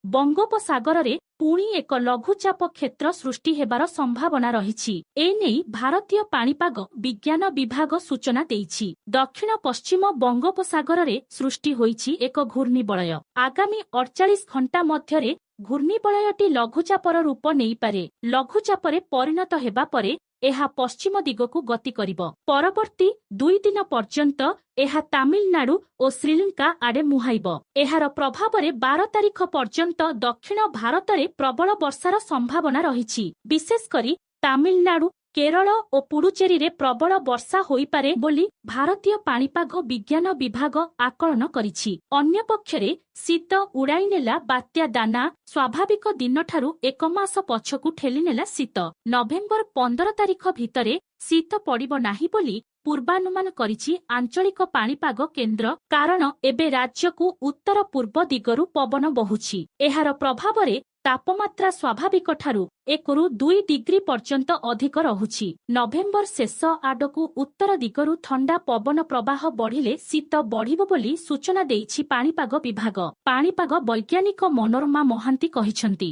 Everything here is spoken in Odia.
ବଙ୍ଗୋପସାଗରରେ ପୁଣି ଏକ ଲଘୁଚାପ କ୍ଷେତ୍ର ସୃଷ୍ଟି ହେବାର ସମ୍ଭାବନା ରହିଛି। ଏନେଇ ଭାରତୀୟ ପାଣିପାଗ ବିଜ୍ଞାନ ବିଭାଗ ସୂଚନା ଦେଇଛି। ଦକ୍ଷିଣ ପଶ୍ଚିମ ବଙ୍ଗୋପସାଗରରେ ସୃଷ୍ଟି ହୋଇଛି ଏକ ଘୂର୍ଣ୍ଣିବଳୟ। ଆଗାମୀ 48 ଘଣ୍ଟା ମଧ୍ୟରେ ଘୂର୍ଣ୍ଣିବଳୟଟି ଲଘୁଚାପର ରୂପ ନେଇପାରେ। ଲଘୁଚାପରେ ପରିଣତ ହେବା ପରେ ଏହା ପଶ୍ଚିମ ଦିଗକୁ ଗତି କରିବ। ପରବର୍ତ୍ତୀ 2 ଦିନ ପର୍ଯ୍ୟନ୍ତ ଏହା ତାମିଲନାଡୁ ଓ ଶ୍ରୀଲଙ୍କା ଆଡେ ମୁହାଁଇବ। ଏହାର ପ୍ରଭାବରେ 12 ତାରିଖ ପର୍ଯ୍ୟନ୍ତ ଦକ୍ଷିଣ ଭାରତରେ ପ୍ରବଳ ବର୍ଷାର ସମ୍ଭାବନା ରହିଛି। ବିଶେଷ କରି ତାମିଲନାଡୁ, କେରଳ ଓ ପୁଡୁଚେରୀରେ ପ୍ରବଳ ବର୍ଷା ହୋଇପାରେ ବୋଲି ଭାରତୀୟ ପାଣିପାଗ ବିଜ୍ଞାନ ବିଭାଗ ଆକଳନ କରିଛି। ଅନ୍ୟପକ୍ଷରେ ଶୀତ ଉଡାଇ ନେଲା ବାତ୍ୟା ଦାନା। ସ୍ୱାଭାବିକ ଦିନଠାରୁ 1 ମାସ ପଛକୁ ଠେଲିନେଲା ଶୀତ। ନଭେମ୍ବର 15 ତାରିଖ ଭିତରେ ଶୀତ ପଡ଼ିବ ନାହିଁ ବୋଲି ପୂର୍ବାନୁମାନ କରିଛି ଆଞ୍ଚଳିକ ପାଣିପାଗ କେନ୍ଦ୍ର। କାରଣ ଏବେ ରାଜ୍ୟକୁ ଉତ୍ତର ପୂର୍ବ ଦିଗରୁ ପବନ ବହୁଛି। ଏହାର ପ୍ରଭାବରେ ତାପମାତ୍ରା ସ୍ୱାଭାବିକଠାରୁ 1 ରୁ 2 ଡିଗ୍ରୀ ପର୍ଯ୍ୟନ୍ତ ଅଧିକ ରହୁଛି। ନଭେମ୍ବର ଶେଷ ଆଡ଼କୁ ଉତ୍ତର ଦିଗରୁ ଥଣ୍ଡା ପବନ ପ୍ରବାହ ବଢ଼ିଲେ ଶୀତ ବଢ଼ିବ ବୋଲି ସୂଚନା ଦେଇଛି ପାଣିପାଗ ବିଭାଗ। ପାଣିପାଗ ବୈଜ୍ଞାନିକ ମନୋରମା ମହାନ୍ତି କହିଛନ୍ତି।